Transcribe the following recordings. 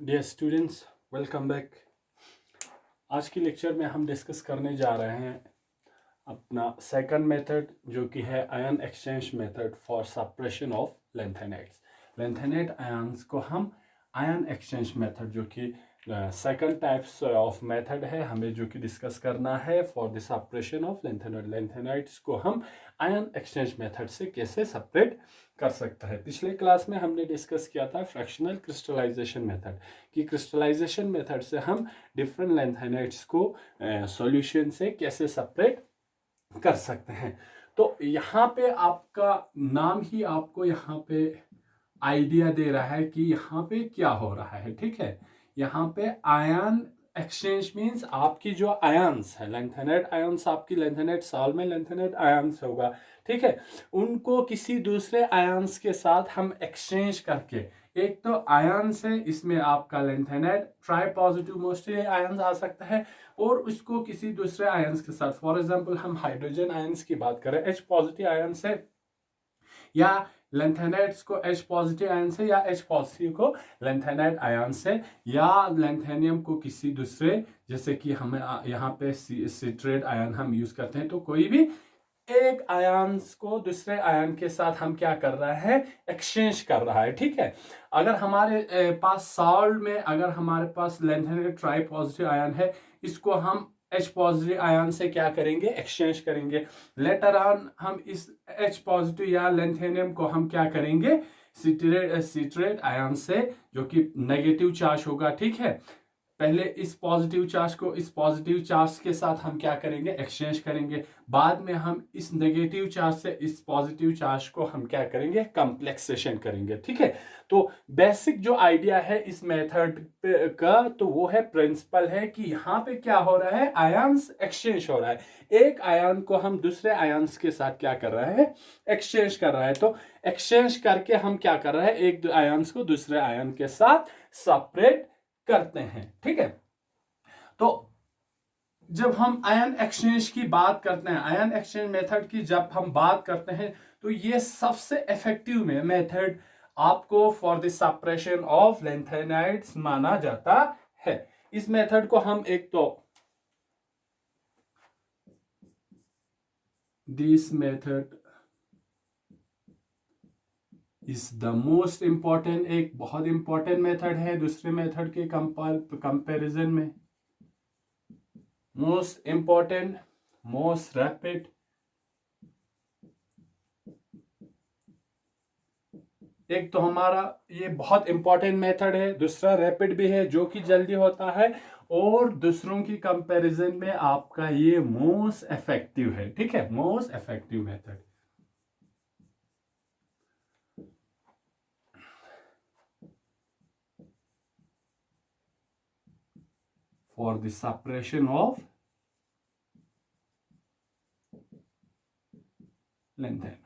Dear students, welcome back. आज की lecture में हम डिस्कस करने जा रहे हैं अपना सेकंड मेथड, जो कि है ion exchange method for suppression of lanthanides. Lanthanide ions को हम आयन एक्सचेंज मेथड, जो कि सेकंड टाइप्स ऑफ मेथड है, हमें जो कि डिस्कस करना है for the suppression of lanthanide. Lanthanides को हम आयन एक्सचेंज मेथड से कैसे सेपरेट कर सकता है। पिछले क्लास में हमने डिस्कस किया था फ्रैक्शनल क्रिस्टलाइजेशन मेथड, कि क्रिस्टलाइजेशन मेथड से हम डिफरेंट लेंथेनाइट्स को सॉल्यूशन से कैसे सेपरेट कर सकते हैं। तो यहाँ पे आपका नाम ही आपको यहाँ पे आइडिया दे रहा है कि यहाँ पे क्या हो रहा है। ठीक है, यहाँ पे आयन एक्सचेंज मींस आपकी जो आयंस है, लेंथेनाइट आयंस, आपकी लेंथेनाइट सॉल्व में लेंथेनाइट आयंस होगा। ठीक है, उनको किसी दूसरे आयंस के साथ हम एक्सचेंज करके, एक तो आयंस है, इसमें आपका lanthanide tri positive mostly ions आ सकता है, और उसको किसी दूसरे आयंस के साथ, फॉर एग्जांपल हम हाइड्रोजन आयंस की बात करें, H पॉजिटिव आयंस है, या लेंथेनाइट्स को H पॉजिटिव आयन से, या H पॉजिटिव को लेंथेनाइट आयन से, या लेंथेनियम को किसी दूसरे, जैसे कि हमें यहाँ पे सिट्रेट आयन हम यूज करते हैं, तो कोई भी एक आयन को दूसरे आयन के साथ हम क्या कर रहे हैं, एक्सचेंज कर रहा है। ठीक है, अगर हमारे पास सॉल्ट में अगर हमारे पास लेंथेनाइट ट्राई पॉजिटिव आयन है, इसको हम H पॉजिटिव आयन से क्या करेंगे, एक्सचेंज करेंगे। लेटर ऑन हम इस H पॉजिटिव या लेंथेनियम को हम क्या करेंगे, सिट्रेट आयन से, जो कि नेगेटिव चार्ज होगा। ठीक है, पहले इस पॉजिटिव चार्ज को इस पॉजिटिव चार्ज के साथ हम क्या करेंगे, एक्सचेंज करेंगे। बाद में हम इस नेगेटिव चार्ज से इस पॉजिटिव चार्ज को हम क्या करेंगे, कॉम्प्लेक्सेशन करेंगे। ठीक है, तो बेसिक जो आइडिया है इस मेथड का, तो वो है, प्रिंसिपल है कि यहाँ पे क्या हो रहा है, आयंस एक्सचेंज हो रहा है। एक आयन को हम दूसरे आयंस के साथ क्या कर रहे हैं, एक्सचेंज कर रहा है। तो एक्सचेंज करके हम क्या कर रहे हैं, एक आयंस को दूसरे आयन के साथ सेपरेट करते हैं। ठीक है, तो जब हम आयन एक्सचेंज की बात करते हैं, आयन एक्सचेंज मेथड की जब हम बात करते हैं, तो ये सबसे इफेक्टिव मेथड आपको for the suppression of lanthanides माना जाता है। इस मेथड को हम एक तो this method is the most important, एक बहुत इंपॉर्टेंट मेथड है दूसरे मेथड के कंपैरिजन में। मोस्ट इंपॉर्टेंट, मोस्ट रैपिड, एक तो हमारा ये बहुत इंपॉर्टेंट मेथड है, दूसरा रैपिड भी है जो कि जल्दी होता है, और दूसरों की कंपैरिजन में आपका ये मोस्ट इफेक्टिव है। ठीक है, most effective method for the separation of lanthanides.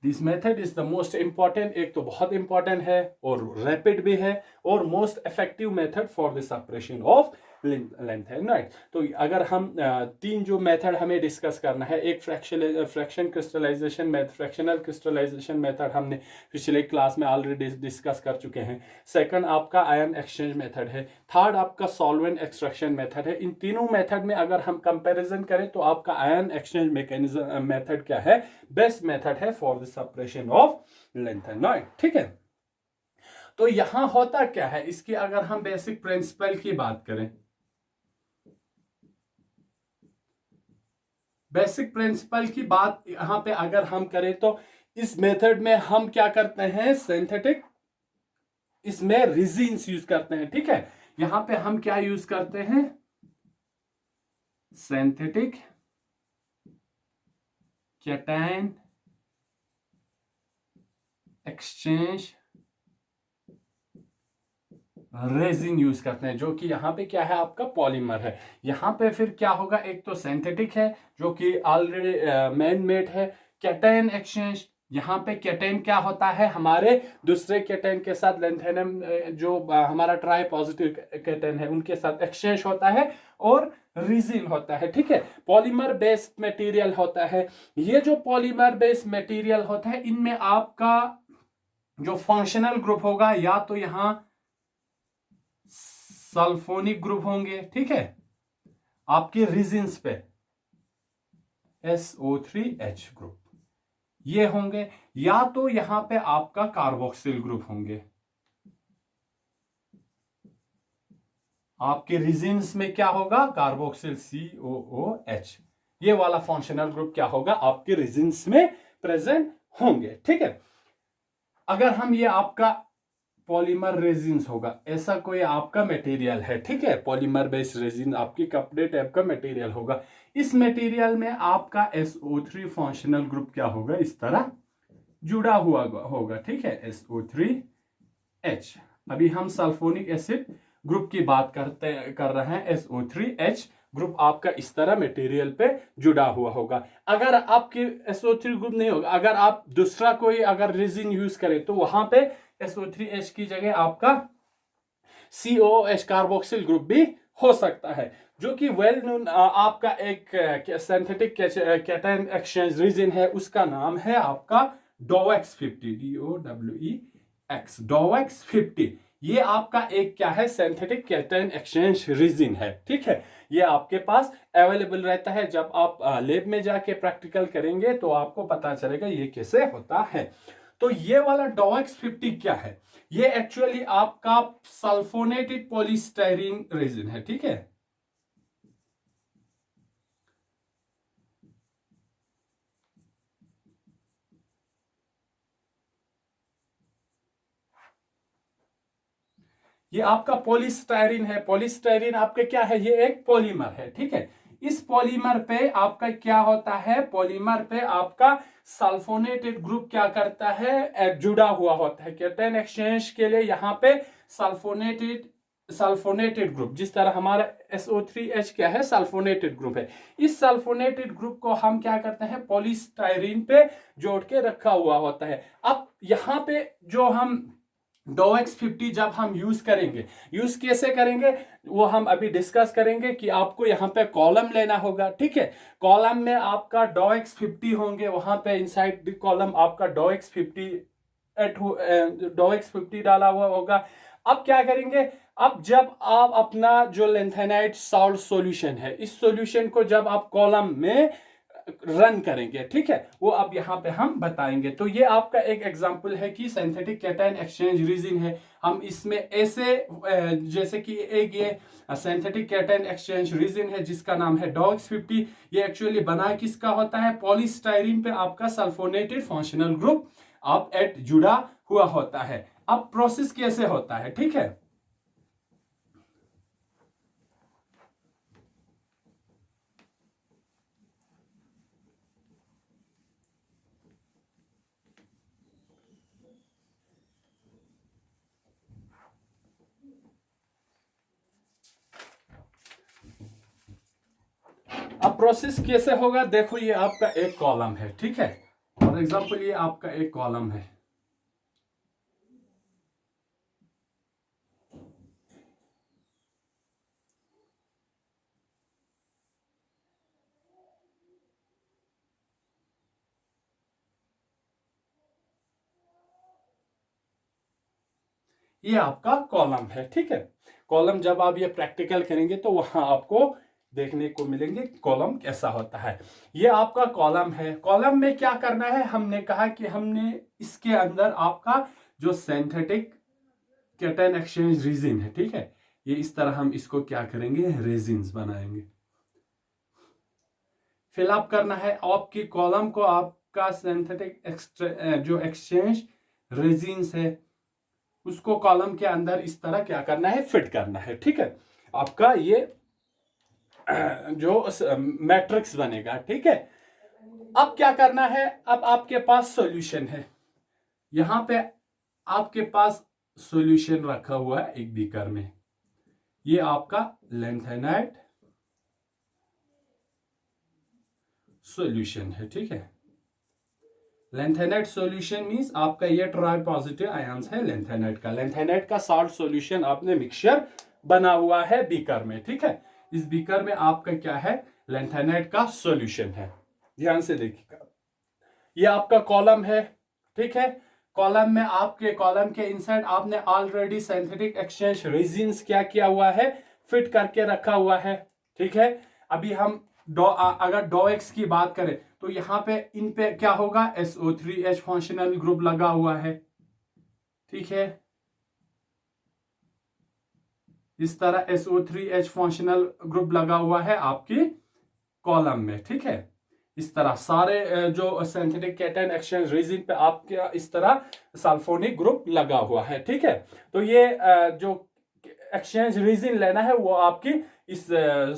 This method is the most important, एक तो बहुत इंपॉर्टेंट है और रैपिड भी है, और most effective method for the separation of lanthanide. तो अगर हम तीन जो मेथड हमें डिस्कस करना है, एक फ्रैक्शनल क्रिस्टलाइजेशन मेथड हमने पिछले क्लास में ऑलरेडी डिस्कस कर चुके हैं। सेकंड आपका आयन एक्सचेंज मेथड है। थर्ड आपका सॉल्वेंट एक्सट्रैक्शन मेथड है। इन तीनों मेथड में अगर हम कंपैरिजन करें, तो आपका आयन एक्सचेंज मैकेनिज्म मेथड क्या है, बेस्ट मेथड है for the separation of lanthanide. ठीक है, तो यहां होता क्या है, इसकी अगर हम बेसिक प्रिंसिपल की बात करें, बेसिक प्रिंसिपल की बात यहां पे अगर हम करें, तो इस मेथड में हम क्या करते हैं, सिंथेटिक, इसमें रिजिन्स यूज करते हैं। ठीक है, यहां पे हम क्या यूज करते हैं, synthetic cation exchange resin use करते हैं, जो कि यहाँ पे क्या है, आपका पॉलीमर है। यहाँ पे फिर क्या होगा, एक तो सिंथेटिक है जो कि ऑलरेडी मैन मेड है। कैटायन एक्सचेंज, यहाँ पे कैटायन क्या होता है, हमारे दूसरे कैटायन के साथ लेंथेनम जो हमारा ट्राई पॉजिटिव कैटायन है उनके साथ एक्सचेंज होता है, और रिजिन होता है। ठीक है, पॉलीमर बेस्ड मटेरियल होता है। ये जो पॉलीमर बेस्ड मटेरियल होता है, इनमें आपका जो फंक्शनल ग्रुप होगा या तो यहां सल्फोनिक ग्रुप होंगे, ठीक है, आपके रीजन्स पे SO3H ग्रुप ये होंगे, या तो यहां पे आपका कार्बोक्सिल ग्रुप होंगे। आपके रीजन्स में क्या होगा, कार्बोक्सिल COOH, ये वाला फंक्शनल ग्रुप क्या होगा, आपके रीजन्स में प्रेजेंट होंगे, ठीक है। अगर हम ये आपका पॉलीमर रेजिन्स होगा, ऐसा कोई आपका मटेरियल है, ठीक है, पॉलीमर बेस्ड रेजिन आपकी कपड़े टाइप का मटेरियल होगा, इस मटेरियल में आपका SO3 फंक्शनल ग्रुप क्या होगा, इस तरह जुड़ा हुआ होगा, ठीक है, SO3H। अभी हम सल्फोनिक एसिड ग्रुप की बात कर रहे हैं, SO3H ग्रुप आपका इस तरह मटेरियल पे जुड़ा हुआ होगा। अगर आपके SO3 ग्रुप नहीं होगा, अगर आप दूसरा कोई अगर रेजिन यूज करें तो वहां पे SO3H की जगह आपका COOH कार्बोक्सिल ग्रुप भी हो सकता है, जो कि वेल नोन आपका एक सिंथेटिक कैटायन एक्सचेंज रीजन है, उसका नाम है आपका DOWEX50, DOWEX, DOWEX50। ये आपका एक क्या है, सिंथेटिक कैटायन एक्सचेंज रीजन है, ठीक है। ये आपके पास अवेलेबल रहता है, जब आप लैब में जाके प्रैक्टिकल करेंगे तो आपको पता चलेगा ये कैसे होता है। तो ये वाला DOWEX50 क्या है, ये एक्चुअली आपका सल्फोनेटेड पॉलीस्टाइरीन रेजिन है, ठीक है। ये आपका पॉलीस्टाइरीन है, पॉलीस्टाइरीन आपका क्या है, ये एक पॉलीमर है, ठीक है। इस पॉलीमर पे आपका क्या होता है, पॉलीमर पे आपका सल्फोनेटेड ग्रुप क्या करता है, जुड़ा हुआ होता है कैटायन एक्सचेंज के लिए। यहाँ पे सल्फोनेटेड ग्रुप, जिस तरह हमारा SO3H क्या है, सल्फोनेटेड ग्रुप है, इस सल्फोनेटेड ग्रुप को हम क्या करते हैं, पॉलीस्टाइरीन पे जोड़ के रखा हुआ होता है। अब यहाँ पे जो हम DOWEX50 जब हम यूज करेंगे, यूज कैसे करेंगे वो हम अभी डिस्कस करेंगे कि आपको यहाँ पे कॉलम लेना होगा, ठीक है। कॉलम में आपका DOWEX50 होंगे, वहां पे इनसाइड द कॉलम आपका DOWEX50 डाला हुआ होगा। अब क्या करेंगे, अब जब आप अपना जो लेंथेनाइट सॉल्ट सॉल्यूशन है, इस सॉल्यूशन को जब आप कॉलम में रन करेंगे, ठीक है, वो अब यहां पे हम बताएंगे। तो ये आपका एक एग्जांपल है कि सिंथेटिक कैटायन एक्सचेंज रीजन है। हम इसमें ऐसे जैसे कि एक ये सिंथेटिक कैटायन एक्सचेंज रीजन है जिसका नाम है DOWEX50। ये एक्चुअली बना किसका होता है, पॉलीस्टाइरीन पे आपका सल्फोनेटेड फंक्शनल ग्रुप आप एट जुड़ा हुआ होता है। अब प्रोसेस कैसे होता है, ठीक है। अब प्रोसेस कैसे होगा, देखो ये आपका एक कॉलम है, ठीक है, फॉर एग्जांपल ये आपका एक कॉलम है। ये आपका कॉलम है, ठीक है। कॉलम जब आप ये प्रैक्टिकल करेंगे तो वहां आपको देखने को मिलेंगे कॉलम कैसा होता है। ये आपका कॉलम है, कॉलम में क्या करना है, हमने कहा कि हमने इसके अंदर आपका जो सिंथेटिक कैटायन एक्सचेंज रीजन है, ठीक है, ये इस तरह हम इसको क्या करेंगे, रेजिन्स बनाएंगे, फिलअप करना है आपकी कॉलम को, आपका सिंथेटिक जो एक्सचेंज रेजिन्स है उसको कॉलम के अंदर इस तरह क्या करना है, फिट करना है, ठीक है। आपका ये जो मैट्रिक्स बनेगा, ठीक है। अब क्या करना है, अब आपके पास सॉल्यूशन है, यहां पे आपके पास सॉल्यूशन रखा हुआ है एक बीकर में, ये आपका लेंथेनाइट सॉल्यूशन है, ठीक है। लेंथेनाइट सॉल्यूशन मींस आपका ये ट्राई पॉजिटिव आयंस है लेंथेनाइट का सॉल्ट सॉल्यूशन आपने मिक्सचर बना हुआ है बीकर में, ठीक है। इस बीकर में आपका क्या है, लेंथेनाइट का सॉल्यूशन है। ध्यान से देखिएगा, ये आपका कॉलम है, ठीक है। कॉलम में, आपके कॉलम के इनसाइड आपने ऑलरेडी सिंथेटिक एक्सचेंज रेजिन्स क्या किया हुआ है, फिट करके रखा हुआ है। ठीक है, अभी हम अगर डॉएक्स की बात करें तो यहाँ पे इन पे क्या होगा, SO3H फंक्शनल ग्रुप लगा हुआ है। ठीक है, इस तरह SO3H फंक्शनल ग्रुप लगा हुआ है आपकी कॉलम में। ठीक है, इस तरह सारे जो सिंथेटिक कैटायन एक्सचेंज रेजिन पे आपके इस तरह सल्फोनिक ग्रुप लगा हुआ है। ठीक है, तो ये जो एक्सचेंज रेजिन लेना है वो आपकी इस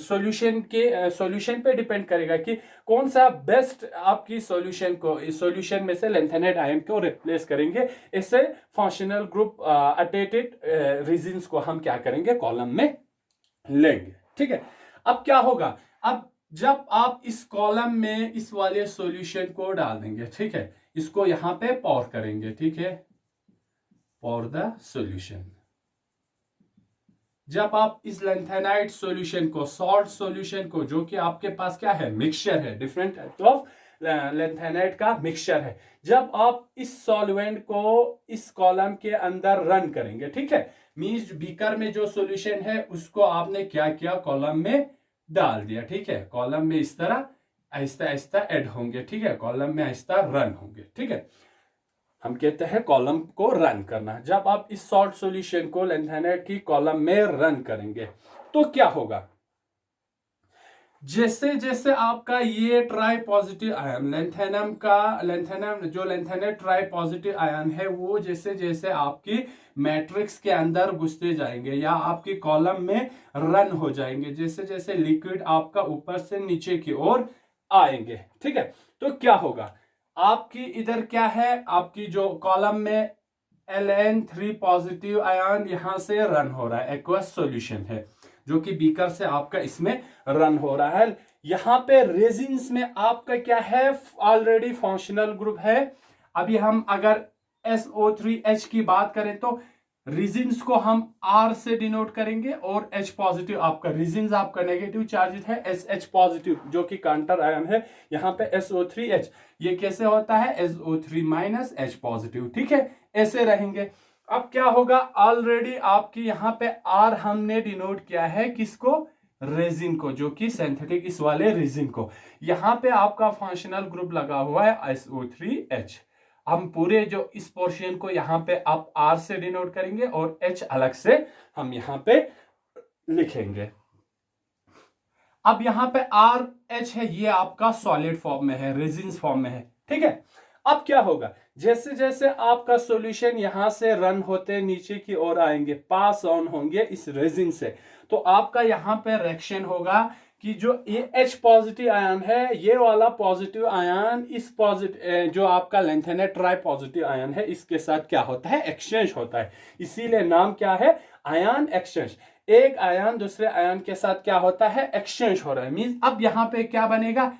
सॉल्यूशन पे डिपेंड करेगा कि कौन सा बेस्ट आपकी सॉल्यूशन में से लेंथेनाइड आयन को रिप्लेस करेंगे। इससे फंक्शनल ग्रुप अटेटेड रेजिन्स को हम क्या करेंगे, कॉलम में लेंगे। ठीक है, अब क्या होगा, अब जब आप इस कॉलम में इस वाले सॉल्यूशन को डाल देंगे, ठीक है, इसको यहां पे पॉर करेंगे। ठीक है, पॉर द सॉल्यूशन। जब आप इस लेंथेनाइड सॉल्यूशन को, सॉल्ट सॉल्यूशन को, जो कि आपके पास क्या है, मिक्सचर है, डिफरेंट टाइप ऑफ लेंथेनाइड का मिक्सचर है, जब आप इस सॉल्वेंट को इस कॉलम के अंदर रन करेंगे, ठीक है, मींस बीकर में जो सॉल्यूशन है उसको आपने क्या किया, कॉलम में डाल दिया। ठीक है, कॉलम में इस तरह आहिस्ता आहिस्ता ऐड होंगे। ठीक है, कॉलम में आहिस्ता रन होंगे। ठीक है, हम कहते हैं कॉलम को रन करना। जब आप इस सॉल्ट सॉल्यूशन को लेंथेनाइड की कॉलम में रन करेंगे तो क्या होगा, जैसे जैसे आपका ये ट्राई पॉजिटिव आयन लेंथेनम जो लेंथेनेट ट्राई पॉजिटिव आयन है वो जैसे जैसे आपकी मैट्रिक्स के अंदर घुसते जाएंगे या आपकी कॉलम में रन हो जाएंगे, जैसे जैसे लिक्विड आपका ऊपर से नीचे की ओर आएंगे। ठीक है, तो क्या होगा, आपकी इधर क्या है, आपकी जो कॉलम में Ln3 पॉजिटिव आयन यहां से रन हो रहा है, एक्वस सॉल्यूशन है जो कि बीकर से आपका इसमें रन हो रहा है। यहां पे रेजिन्स में आपका क्या है, ऑलरेडी फंक्शनल ग्रुप है। अभी हम अगर SO3H की बात करें तो रेजिन्स को हम R से डिनोट करेंगे और H पॉजिटिव आपका रेजिन्स आपका नेगेटिव चार्जेस है, SH पॉजिटिव जो कि काउंटर आयन है, यहाँ पे SO3H, ये कैसे होता है, SO3 H पॉजिटिव। ठीक है, ऐसे रहेंगे। अब क्या होगा, ऑलरेडी आपकी यहां पे R हमने डिनोट किया है किसको, रेजिन को, जो कि सिंथेटिक इस वाले रेजिन को। यहां पे आपका फंक्शनल ग्रुप लगा हुआ है SO3H। हम पूरे जो इस पोर्शन को यहां पे आप R से डिनोट करेंगे और H अलग से हम यहां पे लिखेंगे। अब यहां पे RH है, ये आपका सॉलिड फॉर्म में है, रेजिन्स फॉर्म में है। ठीक है, अब क्या होगा, जैसे जैसे आपका सॉल्यूशन यहां से रन होते नीचे की ओर आएंगे, पास ऑन होंगे इस रेजिन से, तो आपका यहां पे रिएक्शन होगा कि जो ये H पॉजिटिव आयन है, ये वाला पॉजिटिव आयन इस पॉजिटिव जो आपका लेंथेनेट ट्राई पॉजिटिव आयन है इसके साथ क्या होता है, एक्सचेंज होता है। इसीलिए नाम क्या है, आयन एक्सचेंज। एक आयन दूसरे आयन के साथ क्या होता है, एक्सचेंज हो रहा है। मींस अब यहां पे क्या बनेगा,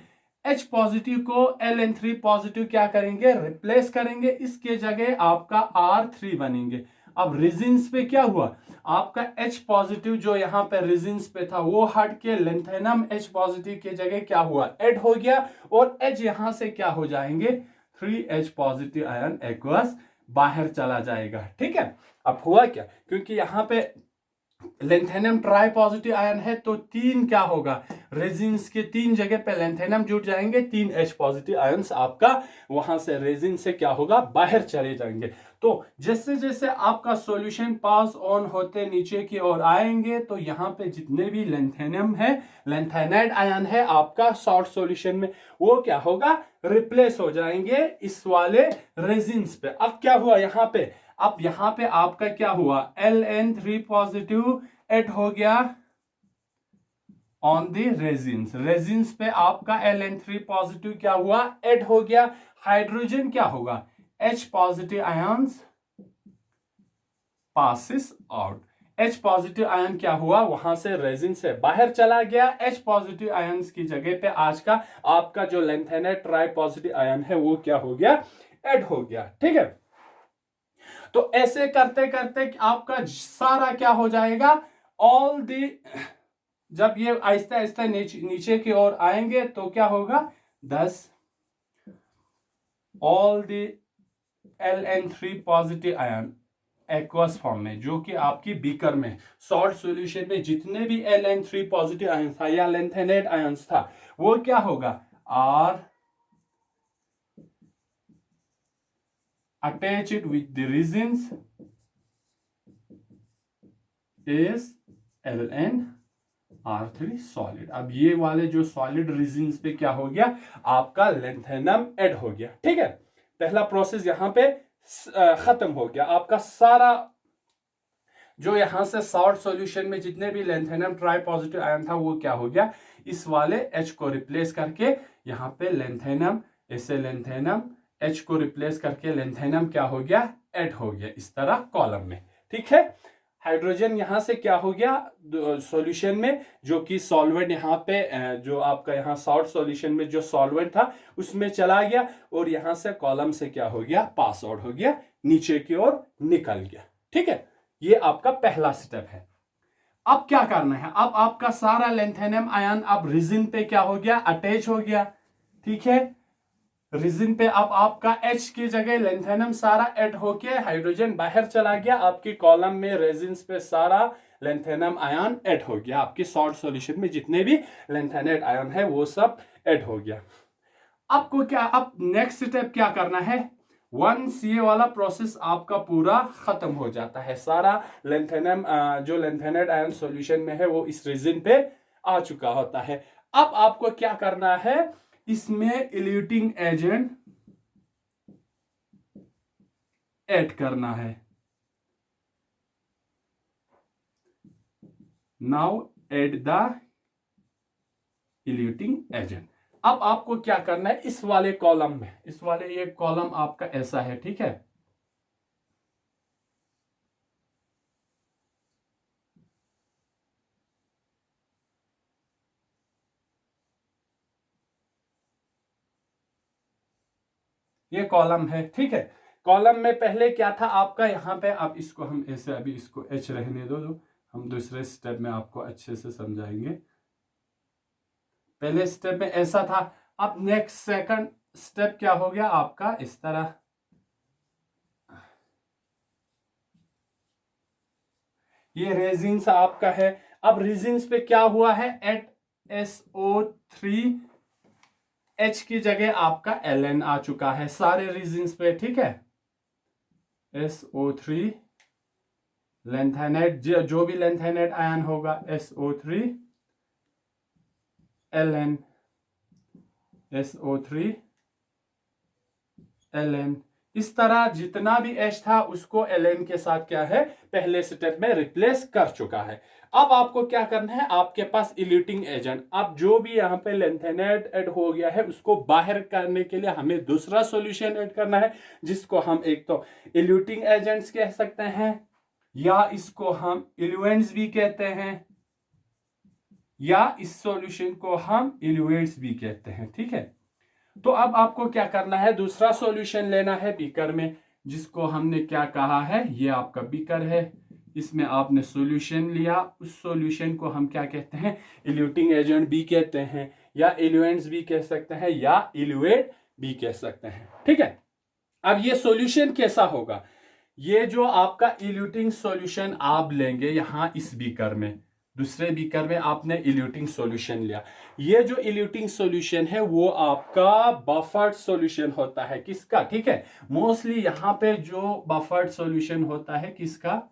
H पॉजिटिव को Ln3 पॉजिटिव क्या करेंगे, रिप्लेस करेंगे, इसके जगह आपका R3 बनेंगे। अब रेजिन्स पे क्या हुआ, आपका H पॉजिटिव जो यहां पे रेजिन्स पे था वो हट के लेंथेनम H पॉजिटिव के जगह क्या हुआ, ऐड हो गया, और H यहां से क्या हो जाएंगे, 3H पॉजिटिव आयन एक्वस बाहर चला जाएगा। ठीक है, अब हुआ क्या, क्योंकि यहां पे लेंथेनम ट्राई पॉजिटिव आयन है तो तीन क्या होगा, रेजिन्स के तीन जगह पे लेंथेनम जुड़ जाएंगे, 3H पॉजिटिव आयंस आपका वहां से रेजिन से क्या होगा, बाहर चले जाएंगे। तो जैसे जैसे आपका सॉल्यूशन पास ऑन होते नीचे की ओर आएंगे तो यहाँ पे जितने भी लेंथेनम है, लेंथेनाइड आयन है आपका सॉल्ट सॉल्यूशन में, वो क्या होगा, रिप्लेस हो जाएंगे इस वाले रेजिन्स पे। अब क्या हुआ यहाँ पे, अब यहां पे आपका क्या हुआ, Ln3 पॉजिटिव ऐड हो गया ऑन द रेजिन्स पे आपका Ln3 पॉजिटिव क्या हुआ, ऐड हो गया। हाइड्रोजन क्या होगा, H positive ions passes out, H positive ion क्या हुआ, वहां से रेजिन से बाहर चला गया। H पॉजिटिव आयंस की जगह पे आज का आपका जो लेंथेनेट ट्राई पॉजिटिव आयन है वो क्या हो गया, ऐड हो गया। ठीक है, तो ऐसे करते करते आपका सारा क्या हो जाएगा, ऑल दी, जब ये आहिस्ता आहिस्ता नीचे की ओर आएंगे तो क्या होगा, 10 all the Ln3 positive ion aqueous form में, जो कि आपकी बीकर में सॉल्ट सॉल्यूशन में जितने भी Ln3 पॉजिटिव आयन था या लेंथेनेट आयंस था, वो क्या होगा, are attached with the resins is Ln(R3) solid. अब ये वाले जो सॉलिड रेजिन्स पे क्या हो गया, आपका लेंथेनम ऐड हो गया। ठीक है, पहला प्रोसेस यहां पे खत्म हो गया। आपका सारा जो यहां से सॉल्ट सॉल्यूशन में जितने भी लेंथेनम ट्राई पॉजिटिव आयन था, वो क्या हो गया, इस वाले H को रिप्लेस करके यहां पे लेंथेनम, ऐसे लेंथेनम H को रिप्लेस करके लेंथेनम क्या हो गया, ऐड हो गया इस तरह कॉलम में। ठीक है, हाइड्रोजन यहां से क्या हो गया सॉल्यूशन में, जो कि सॉल्वेंट यहां पे जो आपका यहां सॉल्ट सॉल्यूशन में जो सॉल्वेंट था उसमें चला गया, और यहां से कॉलम से क्या हो गया, पास आउट हो गया, नीचे की ओर निकल गया। ठीक है, ये आपका पहला स्टेप है। अब क्या करना है, अब आपका सारा लेंथेनम आयन अब रिजिन पे क्या हो गया, अटैच हो गया। ठीक है, रिजिन पे अब आपका H की जगह लेंथेनम सारा ऐड होके हाइड्रोजन बाहर चला गया, आपकी कॉलम में रेजिन्स पे सारा लेंथेनम आयन ऐड हो गया, आपकी सॉल्ट सॉल्यूशन में जितने भी लेंथेनेट आयन है वो सब ऐड हो गया। आपको क्या, अब नेक्स्ट स्टेप क्या करना है, वंस ये वाला प्रोसेस आपका पूरा खत्म हो जाता है, सारा लेंथेनम जो लेंथेनेट आयन सॉल्यूशन में है वो इस रेजिन पे आ चुका होता है। अब आपको क्या करना है, इसमें इल्यूटिंग एजेंट ऐड करना है। Now add the eluting agent. अब आपको क्या करना है, इस वाले कॉलम में, इस वाले ये कॉलम आपका ऐसा है। ठीक है, ये कॉलम है। ठीक है, कॉलम में पहले क्या था आपका, यहां पे अब इसको हम ऐसे, अभी इसको H रहने दो, हम दूसरे स्टेप में आपको अच्छे से समझाएंगे। पहले स्टेप में ऐसा था, अब नेक्स्ट सेकंड स्टेप क्या हो गया आपका, इस तरह ये रेजिन्स आपका है। अब रेजिन्स पे क्या हुआ है, एट SO3 H की जगह आपका Ln आ चुका है सारे रेजिन्स पे। ठीक है, SO3 लेंथेनेट, जो भी लेंथेनेट आयन होगा SO3 Ln, SO3 Ln, इस तरह जितना भी H था उसको Ln के साथ क्या है, पहले स्टेप में रिप्लेस कर चुका है। अब आपको क्या करना है, आपके पास इल्यूटिंग एजेंट, अब जो भी यहाँ पे लेंथेनेट ऐड हो गया है उसको बाहर करने के लिए हमें दूसरा सॉल्यूशन ऐड करना है, जिसको हम एक तो इल्यूटिंग एजेंट्स कह सकते हैं, या इसको हम इल्यूएंट्स भी कहते हैं, या इस सॉल्यूशन को हम इल्यूएट्स भी कहते हैं। ठीक है, तो अब आपको क्या करना है, दूसरा सॉल्यूशन लेना है बीकर में, जिसको हमने क्या कहा है, ये आपका बीकर है, इसमें आपने सॉल्यूशन लिया, उस सॉल्यूशन को हम क्या कहते हैं, इल्यूटिंग एजेंट भी कहते हैं, या इल्यूएंट्स भी कह सकते हैं, या इल्यूएट भी कह सकते हैं। ठीक है, अब ये सॉल्यूशन कैसा होगा, ये जो आपका इल्यूटिंग सॉल्यूशन आप लेंगे यहां इस बीकर में, दूसरे बीकर में आपने इल्यूटिंग सॉल्यूशन लिया, ये जो इल्यूटिंग सॉल्यूशन है वो आपका बफर्ड सॉल्यूशन होता है, किसका, ठीक है, मोस्टली यहां पे जो बफर्ड सॉल्यूशन होता है किसका,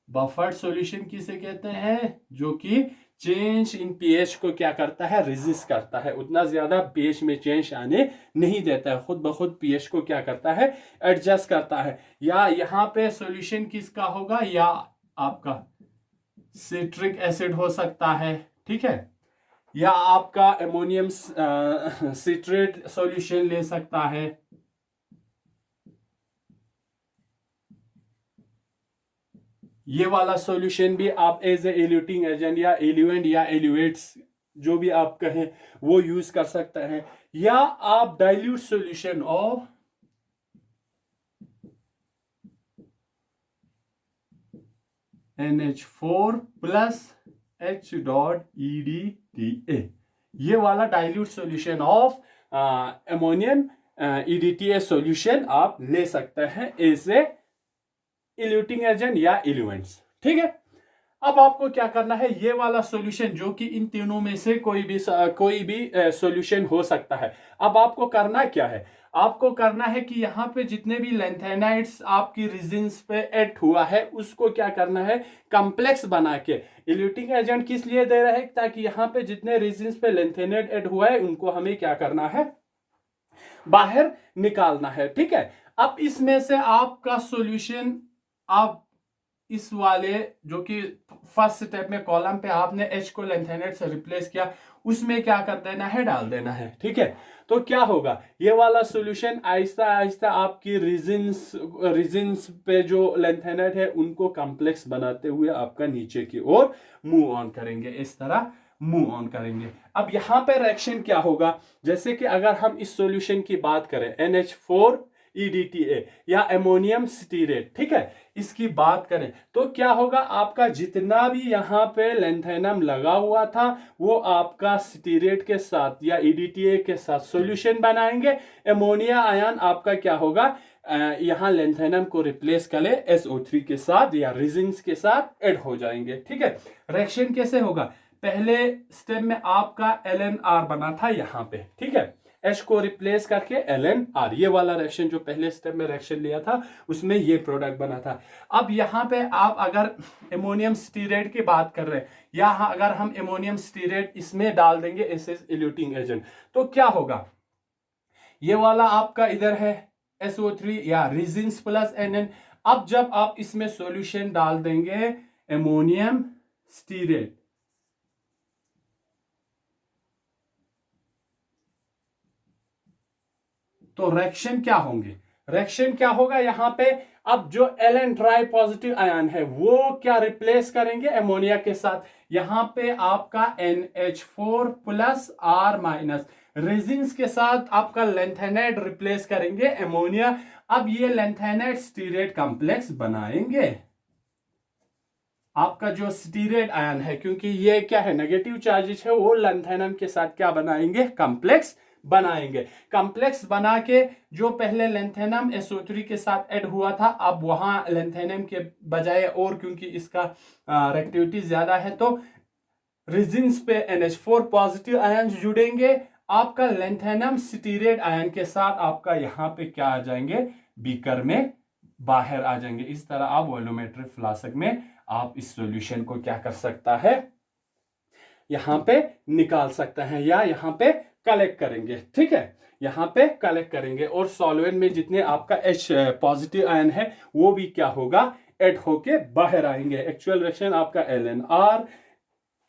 बफर्ड सॉल्यूशन किसे कहते हैं, जो कि चेंज इन पीएच को क्या करता है, रेजिस्ट करता है, उतना ज्यादा पीएच में चेंज आने नहीं देता है, खुद ब खुद पीएच को क्या करता है, एडजस्ट करता है। या यहाँ पे सॉल्यूशन किसका होगा, या आपका सिट्रिक एसिड हो सकता है। ठीक है, या आपका अमोनियम सिट्रेट सॉल्यूशन ले सकता है, ये वाला सॉल्यूशन भी आप एज ए इल्यूटिंग एजेंट या इल्यूएंट या इल्यूएट्स जो भी आप कहें वो यूज कर सकते हैं, या आप dilute solution of NH4 plus H dot EDTA, ये वाला dilute solution of ammonium EDTA solution आप ले सकते हैं एज ए इल्यूटिंग एजेंट या इल्यूएंट्स। ठीक है, अब आपको क्या करना है, ये वाला सॉल्यूशन जो कि इन तीनों में से कोई भी सॉल्यूशन हो सकता है। अब आपको करना क्या है, आपको करना है कि यहाँ पे जितने भी लेंथेनाइड्स आपकी रिजिन्स पे ऐड हुआ है उसको क्या करना है, कॉम्प्लेक्स बना के। इल्यूटिंग एजेंट किस लिए दे रहा है, ताकि यहाँ पे जितने रिजिन्स पे लेंथेनाइड ऐड हुआ है उनको हमें क्या करना है, बाहर निकालना है। ठीक है, अब इसमें से आपका सॉल्यूशन, आप इस वाले जो कि फर्स्ट स्टेप में कॉलम पे आपने H को लेंथेनाइड से रिप्लेस किया, उसमें क्या कर देना है, डाल देना है। ठीक है, तो क्या होगा, ये वाला सॉल्यूशन आहिस्ता आहिस्ता आपकी रिजिन्स पे जो लेंथेनाइड है उनको कॉम्प्लेक्स बनाते हुए आपका नीचे की ओर मूव ऑन करेंगे, इस तरह मूव ऑन करेंगे। अब यहां पे रिएक्शन क्या होगा, जैसे कि अगर हम इस सॉल्यूशन की बात करें NH4 EDTA या अमोनियम स्टीरेट, ठीक है, इसकी बात करें तो क्या होगा, आपका जितना भी यहां पे लेंथेनम लगा हुआ था वो आपका स्टीरेट के साथ या EDTA के साथ सॉल्यूशन बनाएंगे। अमोनिया आयन आपका क्या होगा, यहां लेंथेनम को रिप्लेस कर ले SO3 के साथ या रिजिन्स के साथ ऐड हो जाएंगे। ठीक है, रिएक्शन कैसे होगा, पहले स्टेप में आपका LNR बना था यहां पे, ठीक है, H को रिप्लेस करके LNR, ये वाला रिएक्शन जो पहले स्टेप में रिएक्शन लिया था उसमें ये प्रोडक्ट बना था। अब यहां पे आप अगर अमोनियम स्टीरेट की बात कर रहे हैं, या अगर हम अमोनियम स्टीरेट इसमें डाल देंगे एस इल्यूटिंग एजेंट, तो क्या होगा, ये वाला आपका इधर है SO3 या रिजिन्स प्लस NN। अब जब आप इसमें सॉल्यूशन डाल देंगे अमोनियम स्टीरेट, तो रिएक्शन क्या होंगे, रिएक्शन क्या होगा यहां पे, अब जो Ln ट्राई पॉजिटिव आयन है वो क्या रिप्लेस करेंगे अमोनिया के साथ, यहां पे आपका NH4 plus R minus, resins के साथ आपका लेंथेनाइड रिप्लेस करेंगे अमोनिया। अब ये लेंथेनाइड स्टीरेट कॉम्प्लेक्स बनाएंगे, आपका जो स्टीरेट आयन है, क्योंकि ये क्या है, नेगेटिव चार्जेस है, वो लेंथेनम के साथ क्या बनाएंगे, कॉम्प्लेक्स बनाएंगे। कॉम्प्लेक्स बना के जो पहले लेंथेनम SO3 के साथ ऐड हुआ था, अब वहां लेंथेनम के बजाय, और क्योंकि इसका रिएक्टिविटी ज्यादा है तो रिजिन्स पे NH4 पॉजिटिव आयन जुड़ेंगे, आपका लेंथेनम स्टीरेट आयन के साथ आपका यहां पे क्या आ जाएंगे, बीकर में बाहर आ जाएंगे। इस तरह आप वॉल्यूमेट्रिक फ्लास्क में आप इस सॉल्यूशन को क्या कर सकता है, यहां पे निकाल सकते हैं या यहां पे कलेक्ट करेंगे। ठीक है, यहां पे कलेक्ट करेंगे और सॉल्वेंट में जितने आपका H पॉजिटिव आयन है वो भी क्या होगा, ऐड होके बाहर आएंगे। एक्चुअल रिएक्शन आपका LNR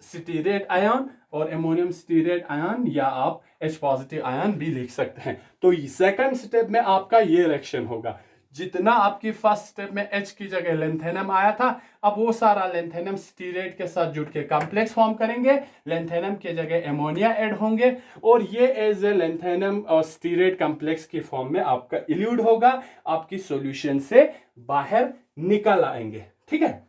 स्टीरेट आयन और अमोनियम स्टीरेट आयन, या आप H पॉजिटिव आयन भी लिख सकते हैं। तो सेकंड स्टेप में आपका ये रिएक्शन होगा, जितना आपकी फर्स्ट स्टेप में H की जगह लेंथेनम आया था, अब वो सारा लेंथेनम स्टीरेट के साथ जुड़ के कॉम्प्लेक्स फॉर्म करेंगे, लेंथेनम के जगह अमोनिया ऐड होंगे और ये एज ए लेंथेनम और स्टीरेट कॉम्प्लेक्स की फॉर्म में आपका इल्यूड होगा, आपकी सॉल्यूशन से बाहर निकल आएंगे। ठीक है,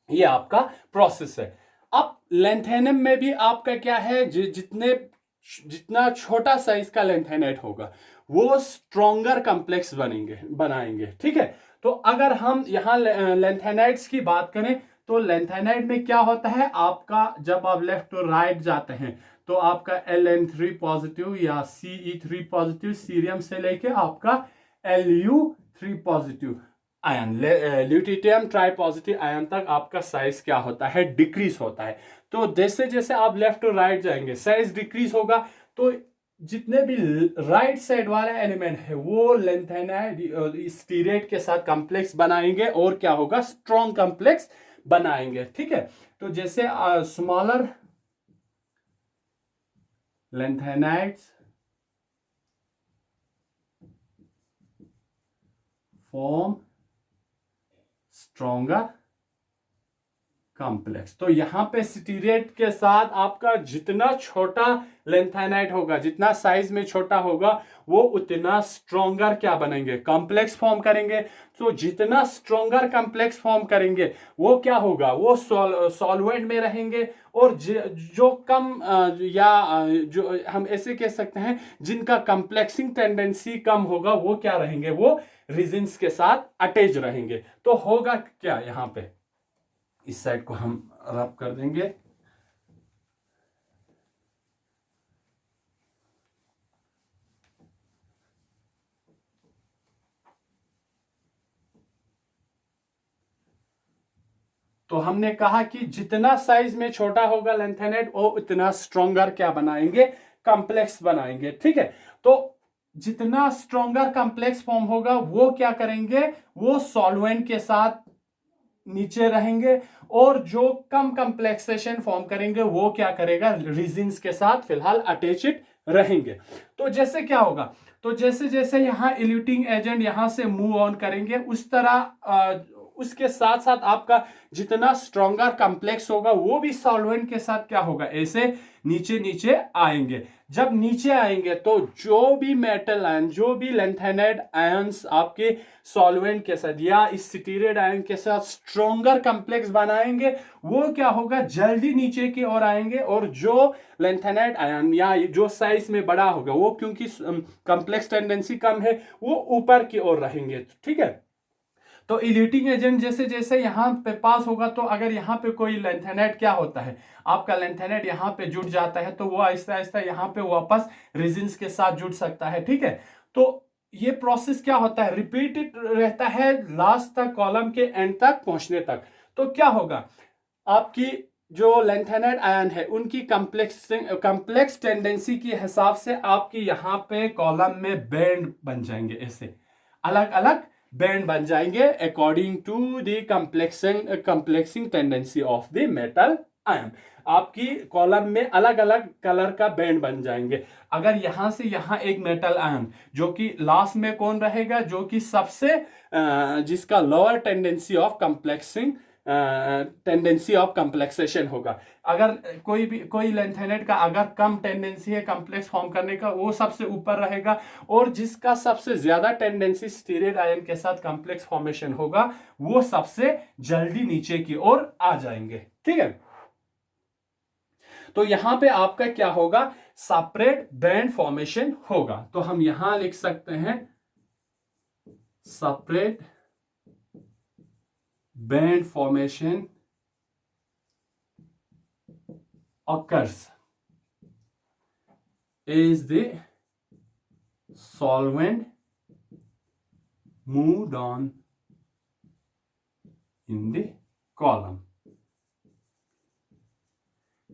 ये आपका प्रोसेस है। अब लेंथेनम में भी आपका क्या है, जितना छोटा साइज का लेंथेनाइड होगा वो स्ट्रॉन्गर कॉम्प्लेक्स बनाएंगे। ठीक है, तो अगर हम यहां लेंथेनाइड्स की बात करें तो लेंथेनाइड में क्या होता है, आपका जब आप लेफ्ट और राइट जाते हैं तो आपका Ln3 पॉजिटिव या Ce3 पॉजिटिव सीरियम से लेके आपका Lu3 positive ion, luteum try positive ion तक आपका साइज क्या होता है, डिक्रीज होता है। तो जैसे जैसे आप लेफ्ट और राइट जाएंगे साइज डिक्रीज होगा, तो जितने भी राइट साइड वाला एलिमेंट है वो लेंथेनाइड स्टीरेट के साथ कॉम्प्लेक्स बनाएंगे और क्या होगा, स्ट्रॉन्ग कॉम्प्लेक्स बनाएंगे। ठीक है, तो जैसे smaller lanthanides form stronger complex. तो यहाँ पे स्टीरेट के साथ आपका जितना छोटा लेंथेनाइड होगा, जितना साइज में छोटा होगा, वो उतना स्ट्रोंगर क्या बनेंगे, कॉम्प्लेक्स फॉर्म करेंगे। तो जितना स्ट्रोंगर कॉम्प्लेक्स फॉर्म करेंगे वो क्या होगा, वो सॉल्वेंट में रहेंगे। और जो कम जो हम ऐसे कह सकते हैं जिनका कॉम्प्लेक्सिंग टेंडेंसी कम होगा, वो क्या रहेंगे, वो रिजिन्स के साथ अटैच रहेंगे। तो होगा क्या, यहाँ पे इस साइड को हम रब कर देंगे। तो हमने कहा कि जितना साइज में छोटा होगा लेंथेनाइड, वो उतना स्ट्रोंगर क्या बनाएंगे, कॉम्प्लेक्स बनाएंगे। ठीक है, तो जितना स्ट्रोंगर कॉम्प्लेक्स फॉर्म होगा वो क्या करेंगे, वो सॉल्वेंट के साथ नीचे रहेंगे। और जो कम कॉम्प्लेक्सेशन फॉर्म करेंगे वो क्या करेगा, रिजिन्स के साथ फिलहाल अटैच्ड रहेंगे। तो जैसे क्या होगा, तो जैसे जैसे यहां इल्यूटिंग एजेंट यहां से मूव ऑन करेंगे, उस तरह उसके साथ साथ आपका जितना स्ट्रॉन्गर कॉम्प्लेक्स होगा वो भी सॉल्वेंट के साथ क्या होगा, ऐसे नीचे नीचे आएंगे। जब नीचे आएंगे तो जो भी मेटल आयन, जो भी लेंथेनाइड आयंस आपके सॉल्वेंट के साथ या इस स्टीरेट आयन के साथ स्ट्रॉन्गर कॉम्प्लेक्स बनाएंगे, वो क्या होगा, जल्दी नीचे की ओर आएंगे। और जो लेंथेनाइड आयन या जो साइज में बड़ा होगा, वो क्योंकि कॉम्प्लेक्स टेंडेंसी कम है, वो ऊपर की ओर रहेंगे। ठीक है, तो इल्यूटिंग एजेंट जैसे जैसे यहां पे पास होगा, तो अगर यहां पे कोई लेंथेनाइड क्या होता है, आपका लेंथेनाइड यहां पे जुड़ जाता है, तो वो आहिस्ता आहिस्ता यहां पे वापस रेजिन्स के साथ जुड़ सकता है। ठीक है, तो ये प्रोसेस क्या होता है, रिपीटेड रहता है लास्ट तक, कॉलम के एंड तक पहुंचने तक। तो क्या होगा, आपकी जो लेंथेनाइड आयन है उनकी कॉम्प्लेक्स टेंडेंसी के हिसाब से आपकी यहां पे कॉलम में बैंड बन जाएंगे, ऐसे अलग अलग बैंड बन जाएंगे according to the complexing tendency of the metal ion. आपकी कॉलम में अलग अलग कलर का बैंड बन जाएंगे। अगर यहां से यहां एक मेटल आयन, जो कि लास्ट में कौन रहेगा, जो कि सबसे जिसका लोअर टेंडेंसी ऑफ कॉम्प्लेक्सेशन होगा। अगर कोई लेंथेनाइड का अगर कम टेंडेंसी है कॉम्प्लेक्स फॉर्म करने का, वो सबसे ऊपर रहेगा। और जिसका सबसे ज्यादा टेंडेंसी स्टीरेट आयन के साथ कॉम्प्लेक्स फॉर्मेशन होगा, वो सबसे जल्दी नीचे की ओर आ जाएंगे। ठीक है, तो यहां पे आपका क्या होगा, सेपरेट बैंड फॉर्मेशन होगा। तो हम यहां लिख सकते हैं separate band formation occurs is the solvent moved on in the column।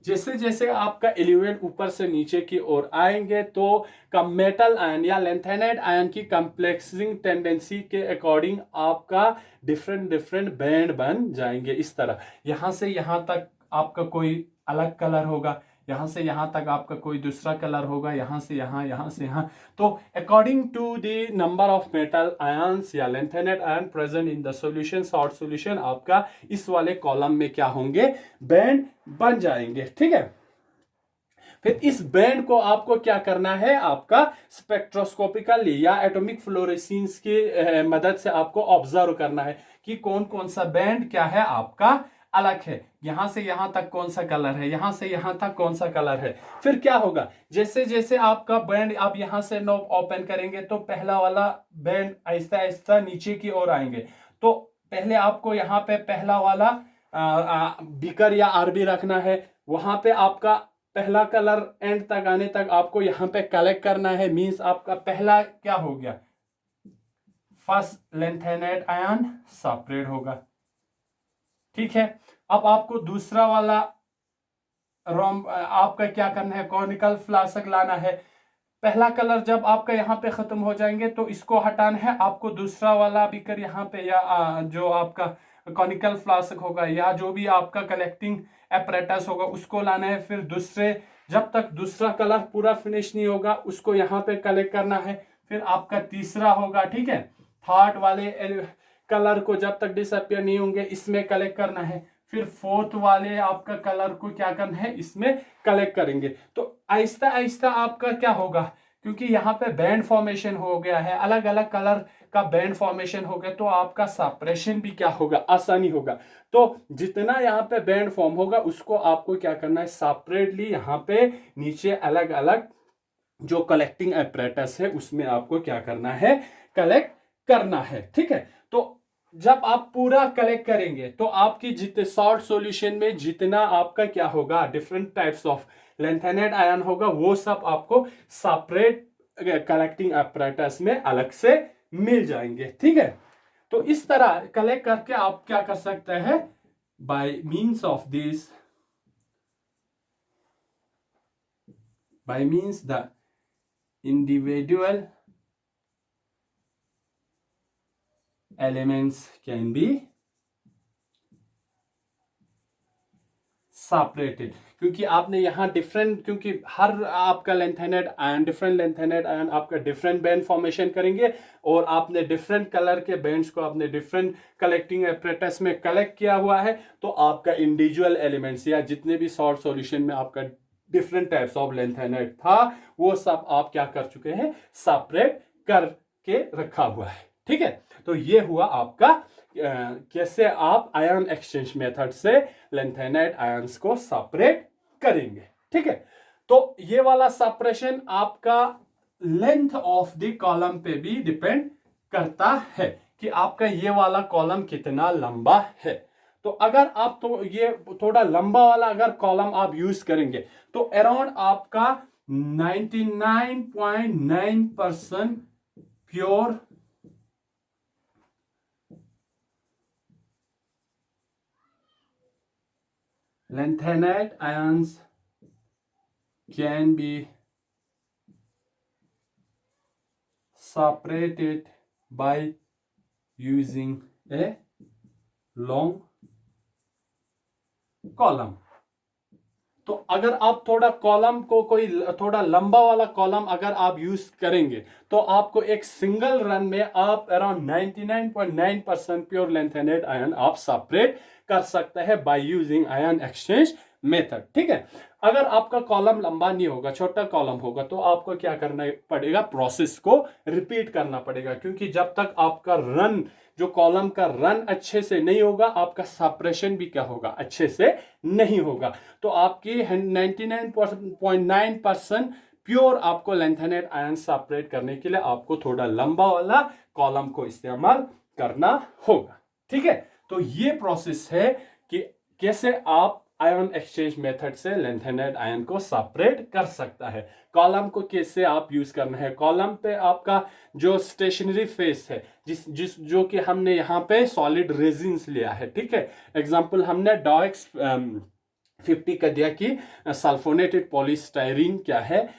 जैसे जैसे आपका एलिमेंट ऊपर से नीचे की ओर आएंगे, तो मेटल आयन या लेंथेनाइड आयन की कॉम्प्लेक्सिंग टेंडेंसी के अकॉर्डिंग आपका डिफरेंट डिफरेंट बैंड बन जाएंगे। इस तरह यहां से यहां तक आपका कोई अलग कलर होगा, यहां से यहां तक आपका कोई दूसरा कलर होगा, यहां से यहां, यहां से यहां। तो according to the number of metal ions या lanthanide ion present in the solution, salt solution, आपका इस वाले कॉलम में क्या होंगे, बैंड बन जाएंगे। ठीक है, फिर इस बैंड को आपको क्या करना है, आपका स्पेक्ट्रोस्कोपिकली या एटॉमिक फ्लोरेसेंस की मदद से आपको ऑब्जर्व करना है कि कौन कौन सा बैंड क्या है आपका अलग है। यहां से यहां तक कौन सा कलर है, यहां से यहां तक कौन सा कलर है। फिर क्या होगा, जैसे जैसे आपका बैंड, आप यहां से नोब ओपन करेंगे तो पहला वाला बैंड आहिस्ता आहिस्ता नीचे की ओर आएंगे। तो पहले आपको यहां पे पहला वाला बीकर या आरबी रखना है। वहां पे आपका पहला कलर एंड तक आने तक आपको यहां पे कलेक्ट करना है। मींस आपका पहला क्या हो गया, फर्स्ट लेंथेनाइड आयन सेपरेट होगा। ठीक है, अब आपको दूसरा वाला आपका क्या करना है, कॉनिकल फ्लास्क लाना है। पहला कलर जब आपका यहाँ पे खत्म हो जाएंगे तो इसको हटाना है। आपको दूसरा वाला बीकर यहाँ पे या जो आपका कॉनिकल फ्लास्क होगा या जो भी आपका कलेक्टिंग एपरेटस होगा उसको लाना है। फिर दूसरे, जब तक दूसरा कलर पूरा फिनिश नहीं होगा उसको यहाँ पे कलेक्ट करना है। फिर आपका तीसरा होगा, ठीक है, थर्ड वाले कलर को जब तक डिसअपियर नहीं होंगे इसमें कलेक्ट करना है। फिर फोर्थ वाले आपका कलर को क्या करना है, इसमें कलेक्ट करेंगे। तो आहिस्ता आहिस्ता आपका क्या होगा, क्योंकि यहाँ पे बैंड फॉर्मेशन हो गया है, अलग अलग कलर का बैंड फॉर्मेशन हो गया, तो आपका सप्रेशन भी क्या होगा, आसानी होगा। तो जितना यहाँ पे बैंड फॉर्म होगा उसको आपको क्या करना है, सेपरेटली यहाँ पे नीचे अलग अलग जो कलेक्टिंग apparatus है उसमें आपको क्या करना है, कलेक्ट करना है। ठीक है, तो जब आप पूरा कलेक्ट करेंगे तो आपकी जितने सॉल्ट सॉल्यूशन में जितना आपका क्या होगा, different types of lanthanide ion होगा, वो सब आपको सेपरेट कलेक्टिंग apparatus में अलग से मिल जाएंगे। ठीक है, तो इस तरह कलेक्ट करके आप क्या कर सकते हैं, bye means of this, bye means the individual elements can be separated। क्योंकि आपने यहाँ डिफरेंट, क्योंकि हर आपका lanthanide ion, different lanthanide ion आपका डिफरेंट बैंड फॉर्मेशन करेंगे, और आपने डिफरेंट कलर के बैंड्स को आपने डिफरेंट कलेक्टिंग apparatus में कलेक्ट किया हुआ है, तो आपका इंडिविजुअल एलिमेंट्स या जितने भी सॉल्ट सॉल्यूशन में आपका डिफरेंट टाइप्स ऑफ लैंथेनाइड था, वो सब आप क्या कर चुके हैं, सेपरेट करके रखा हुआ है। ठीक है, तो ये हुआ आपका कैसे आप आयन एक्सचेंज मेथड से लैंथेनाइड आयंस को सेपरेट करेंगे। ठीक है, तो ये वाला सेपरेशन आपका लेंथ ऑफ द कॉलम पे भी डिपेंड करता है कि आपका ये वाला कॉलम कितना लंबा है। तो अगर आप तो ये थोड़ा लंबा वाला अगर कॉलम आप यूज करेंगे तो अराउंड आपका 99.9% pure lanthanide ions can be separated by using a long column. तो अगर आप थोड़ा कॉलम को कोई थोड़ा लंबा वाला कॉलम अगर आप यूज करेंगे तो आपको एक सिंगल रन में आप अराउंड 99.9% प्योर लैंथेनाइड आयन आप सेपरेट कर सकते हैं by using ion exchange method. ठीक है, अगर आपका कॉलम लंबा नहीं होगा, छोटा कॉलम होगा, तो आपको क्या करना पड़ेगा, प्रोसेस को रिपीट करना पड़ेगा, क्योंकि जब तक आपका रन, जो कॉलम का रन अच्छे से नहीं होगा, आपका सेपरेशन भी क्या होगा, अच्छे से नहीं होगा। तो आपकी 99.9% प्योर आपको लैंथेनाइड आयन सेपरेट करने के लिए आपको थोड़ा लंबा वाला कॉलम को इस्तेमाल करना होगा। ठीक है, तो ये प्रोसेस है कि कैसे आप आयन एक्सचेंज मेथड से लैंथेनाइड आयन को सेपरेट कर सकता है। कॉलम को कैसे आप यूज करना है, कॉलम पे आपका जो स्टेशनरी फेस है, जिस जो कि हमने यहाँ पे सॉलिड रेजिन्स लिया है। ठीक है, एग्जांपल हमने डॉक्स 50 का दिया कि सल्फोनेटेड पॉलीस्टाइरीन क्या है,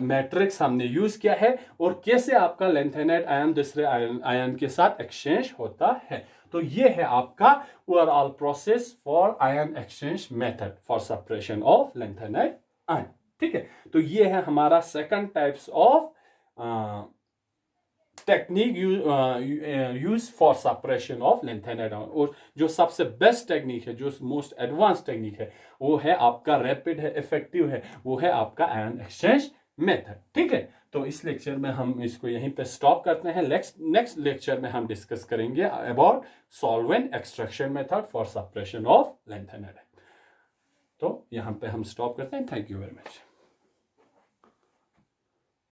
मैट्रिक्स हमने यूज किया है, और कैसे आपका लैंथेनाइड आयन दूसरे आयन के साथ एक्सचेंज होता है। तो ये है आपका overall process for ion exchange method for separation of lanthanide ion. ठीक है, तो ये है हमारा second types of technique use for separation of lanthanide ion. और जो सबसे बेस्ट टेक्निक है, जो मोस्ट एडवांस टेक्निक है, वो है आपका रैपिड है, इफेक्टिव है, वो है आपका आयन एक्सचेंज मेथड। ठीक है, तो इस लेक्चर में हम इसको यहीं पे स्टॉप करते हैं। नेक्स्ट लेक्चर में हम डिस्कस करेंगे about solvent extraction method for separation of lanthanide. तो यहाँ पे हम स्टॉप करते हैं। Thank you very much.